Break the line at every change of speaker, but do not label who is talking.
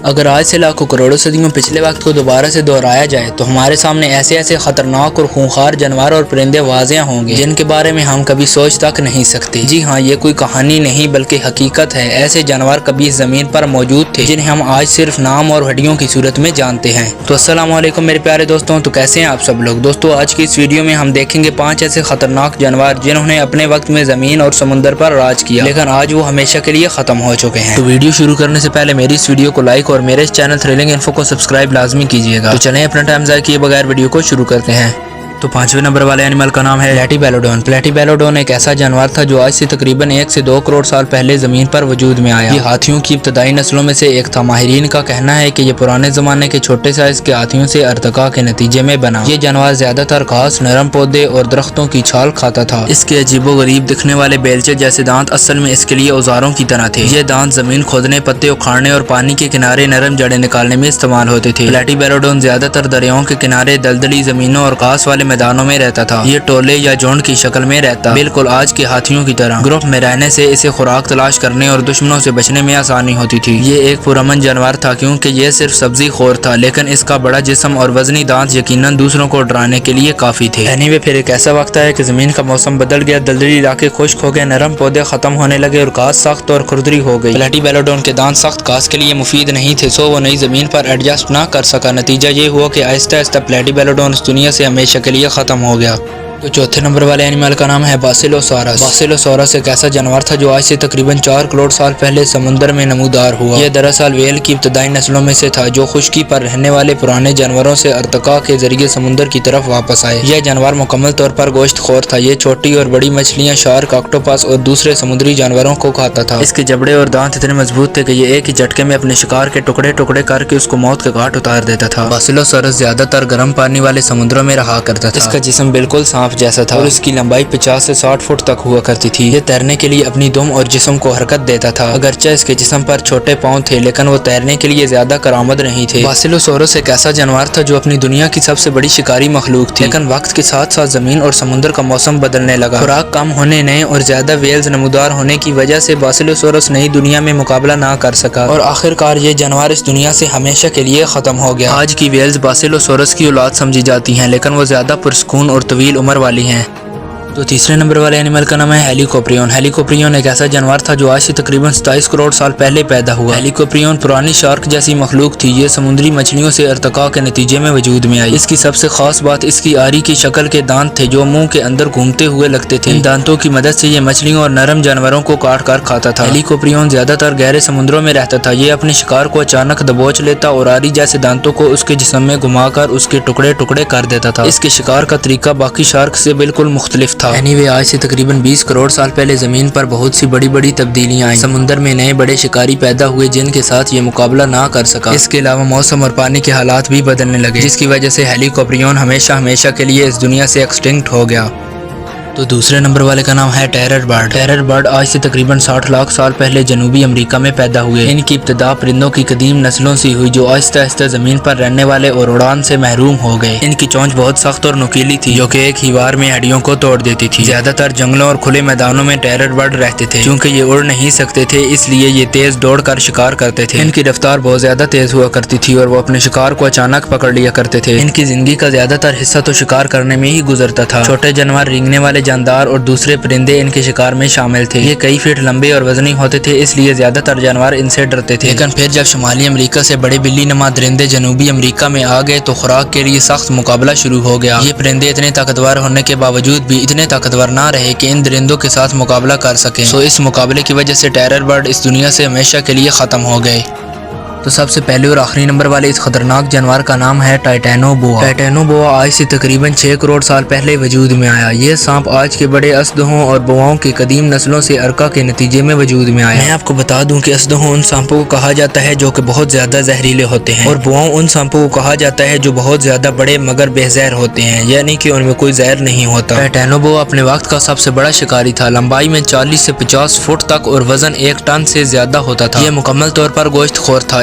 اگر آج سے لاکھوں کروڑوں صدیوں پچھلے وقت کو دوبارہ سے دہرایا جائے تو ہمارے سامنے ایسے ایسے خطرناک اور خونخوار جانور اور پرندے واضح ہوں گے جن کے بارے میں ہم کبھی سوچ تک نہیں سکتے۔ جی ہاں، یہ کوئی کہانی نہیں بلکہ حقیقت ہے۔ ایسے جانور کبھی اس زمین پر موجود تھے جنہیں ہم آج صرف نام اور ہڈیوں کی صورت میں جانتے ہیں۔ تو السلام علیکم میرے پیارے دوستوں، تو کیسے ہیں آپ سب لوگ؟ دوستوں، آج کی اس ویڈیو میں ہم دیکھیں گے 5 ایسے خطرناک جانور جنہوں نے اپنے وقت میں زمین اور سمندر پر راج کیا، لیکن آج وہ ہمیشہ کے لیے ختم ہو چکے ہیں۔ تو ویڈیو شروع کرنے سے پہلے میری اس ویڈیو کو لائک اور میرے اس چینل تھرلنگ انفو کو سبسکرائب لازمی کیجیے گا۔ تو چلیں اپنا ٹائم ضائع کیے بغیر ویڈیو کو شروع کرتے ہیں۔ تو 5ویں نمبر والے اینیمل کا نام ہے پلیٹیبیلوڈون۔ پلیٹیبیلوڈون ایک ایسا جانور تھا جو آج سے تقریباً 1 سے 2 کروڑ سال پہلے زمین پر وجود میں آیا۔ یہ ہاتھیوں کی ابتدائی نسلوں میں سے ایک تھا۔ ماہرین کا کہنا ہے کہ یہ پرانے زمانے کے چھوٹے سائز کے ہاتھیوں سے ارتقاء کے نتیجے میں بنا۔ یہ جانور زیادہ تر گھاس، نرم پودے اور درختوں کی چھال کھاتا تھا۔ اس کے عجیب و غریب دکھنے والے بیلچے جیسے دانت اصل میں اس کے لیے اوزاروں کی طرح تھے۔ یہ دانت زمین کھودنے، پتے اکھاڑنے اور پانی کے کنارے نرم جڑیں نکالنے میں استعمال ہوتے تھے۔ پلیٹیبیلوڈون زیادہ تر دریاؤں کے کنارے، دلدلی زمینوں اور گھاس والے میدانوں میں رہتا تھا۔ یہ ٹولے یا جھنڈ کی شکل میں رہتا، بالکل آج کے ہاتھیوں کی طرح۔ گروپ میں رہنے سے اسے خوراک تلاش کرنے اور دشمنوں سے بچنے میں آسانی ہوتی تھی۔ یہ ایک پرامن جانور تھا کیونکہ یہ صرف سبزی خور تھا، لیکن اس کا بڑا جسم اور وزنی دانت یقیناً دوسروں کو ڈرانے کے لیے کافی تھے۔ پھر ایک ایسا وقت ہے کہ زمین کا موسم بدل گیا، دلدلی علاقے خشک ہو گئے، نرم پودے ختم ہونے لگے اور گھاس سخت اور کھردری ہو گئی۔ پلیٹیبیلوڈون کے دانت سخت گھاس کے لیے مفید نہیں تھے، سو وہ نئی زمین پر ایڈجسٹ نہ کر سکا۔ نتیجہ یہ ہوا کہ آہستہ آہستہ پلیٹیبیلوڈون اس دنیا سے ہمیشہ کے لیے ختم ہو گیا۔ تو 4تھے نمبر والے اینیمل کا نام ہے باسیلوسورس۔ باسیلوسورس ایک ایسا جانور تھا جو آج سے تقریباً 4 کروڑ سال پہلے سمندر میں نمودار ہوا۔ یہ دراصل ویل کی ابتدائی نسلوں میں سے تھا جو خشکی پر رہنے والے پرانے جانوروں سے ارتقاء کے ذریعے سمندر کی طرف واپس آئے۔ یہ جانور مکمل طور پر گوشت خور تھا۔ یہ چھوٹی اور بڑی مچھلیاں، شارک، آکٹوپس اور دوسرے سمندری جانوروں کو کھاتا تھا۔ اس کے جبڑے اور دانت اتنے مضبوط تھے کہ یہ ایک ہی جھٹکے میں اپنے شکار کے ٹکڑے ٹکڑے کر کے اس کو موت کے گھاٹ اتار دیتا تھا۔ باسیلوسورس زیادہ تر گرم پانی والے سمندروں میں رہا کرتا تھا۔ اس کا جسم بالکل سانپ جیسا تھا اور اس کی لمبائی 50 سے 60 فٹ تک ہوا کرتی تھی۔ یہ تیرنے کے لیے اپنی دم اور جسم کو حرکت دیتا تھا۔ اگرچہ اس کے جسم پر چھوٹے پاؤں تھے لیکن وہ تیرنے کے لیے زیادہ کارآمد نہیں تھے۔ باسیلوسورس ایک ایسا جانور تھا جو اپنی دنیا کی سب سے بڑی شکاری مخلوق تھی، لیکن وقت کے ساتھ ساتھ زمین اور سمندر کا موسم بدلنے لگا۔ خوراک کم ہونے، نئے اور زیادہ ویلز نمودار ہونے کی وجہ سے باسیلوسورس نئی دنیا میں مقابلہ نہ کر سکا اور آخر کار یہ جانور اس دنیا سے ہمیشہ کے لیے ختم ہو گیا۔ آج کی ویلز باسیلوسورس کی اولاد سمجھی جاتی ہیں، لیکن وہ زیادہ پرسکون اور طویل عمر والی ہیں۔ تو 3رے نمبر والے اینیمل کا نام ہے ہیلیکوپریون۔ ہیلیکوپریون ایک ایسا جانور تھا جو آج سے تقریباً 27 کروڑ سال پہلے پیدا ہوا۔ ہیلیکوپریون پرانی شارک جیسی مخلوق تھی۔ یہ سمندری مچھلیوں سے ارتقاء کے نتیجے میں وجود میں آئی۔ اس کی سب سے خاص بات اس کی آری کی شکل کے دانت تھے جو منہ کے اندر گھومتے ہوئے لگتے تھے۔ ان دانتوں کی مدد سے یہ مچھلیوں اور نرم جانوروں کو کاٹ کر کھاتا تھا۔ ہیلیکوپریون زیادہ تر گہرے سمندروں میں رہتا تھا۔ یہ اپنے شکار کو اچانک دبوچ لیتا اور آری جیسے دانتوں کو اس کے جسم میں گھما کر اس کے ٹکڑے ٹکڑے کر دیتا تھا۔ اس کے شکار کا طریقہ باقی شارک سے بالکل مختلف تھا۔ آج سے تقریباً 20 کروڑ سال پہلے زمین پر بہت سی بڑی بڑی تبدیلیاں آئیں۔ سمندر میں نئے بڑے شکاری پیدا ہوئے جن کے ساتھ یہ مقابلہ نہ کر سکا۔ اس کے علاوہ موسم اور پانی کے حالات بھی بدلنے لگے، جس کی وجہ سے ہیلیکوپریون ہمیشہ کے لیے اس دنیا سے ایکسٹنکٹ ہو گیا۔ تو 2رے نمبر والے کا نام ہے ٹیرر برڈ۔ ٹیرر برڈ آج سے تقریباً 60 لاکھ سال پہلے جنوبی امریکہ میں پیدا ہوئے۔ ان کی ابتدا پرندوں کی قدیم نسلوں سے ہوئی جو آہستہ آہستہ زمین پر رہنے والے اور اڑان سے محروم ہو گئے۔ ان کی چونچ بہت سخت اور نوکیلی تھی جو کہ ایک ہی بار میں ہڈیوں کو توڑ دیتی تھی۔ زیادہ تر جنگلوں اور کھلے میدانوں میں ٹیرر برڈ رہتے تھے۔ چونکہ یہ اڑ نہیں سکتے تھے اس لیے یہ تیز دوڑ کر شکار کرتے تھے۔ ان کی رفتار بہت زیادہ تیز ہوا کرتی تھی اور وہ اپنے شکار کو اچانک پکڑ لیا کرتے تھے۔ ان کی زندگی کا زیادہ تر حصہ تو شکار کرنے میں ہی گزرتا تھا۔ چھوٹے جانور، رینگنے والے جاندار اور دوسرے پرندے ان کے شکار میں شامل تھے۔ یہ کئی فٹ لمبے اور وزنی ہوتے تھے اس لیے زیادہ تر جانور ان سے ڈرتے تھے۔ لیکن پھر جب شمالی امریکہ سے بڑے بلی نما درندے جنوبی امریکہ میں آ گئے تو خوراک کے لیے سخت مقابلہ شروع ہو گیا۔ یہ پرندے اتنے طاقتور ہونے کے باوجود بھی اتنے طاقتور نہ رہے کہ ان درندوں کے ساتھ مقابلہ کر سکیں، سو اس مقابلے کی وجہ سے ٹیرر برڈ اس دنیا سے ہمیشہ کے لیے ختم ہو گئے۔ تو سب سے پہلے اور آخری نمبر والے اس خطرناک جانور کا نام ہے ٹائٹینوبوا۔ ٹائٹینوبوا آج سے تقریباً 6 کروڑ سال پہلے وجود میں آیا۔ یہ سانپ آج کے بڑے اسدوں اور بواؤں کی قدیم نسلوں سے ارقا کے نتیجے میں وجود میں آیا۔ میں آپ کو بتا دوں کہ اسدوں ان سانپوں کو کہا جاتا ہے جو کہ بہت زیادہ زہریلے ہوتے ہیں، اور بواؤں ان سانپوں کو کہا جاتا ہے جو بہت زیادہ بڑے مگر بے زہر ہوتے ہیں، یعنی کہ ان میں کوئی زہر نہیں ہوتا۔ ٹائٹینوبوا اپنے وقت کا سب سے بڑا شکاری تھا۔ لمبائی میں 40 سے 50 فٹ تک اور وزن 1 ٹن سے زیادہ ہوتا تھا۔ یہ مکمل طور پر گوشت خور تھا،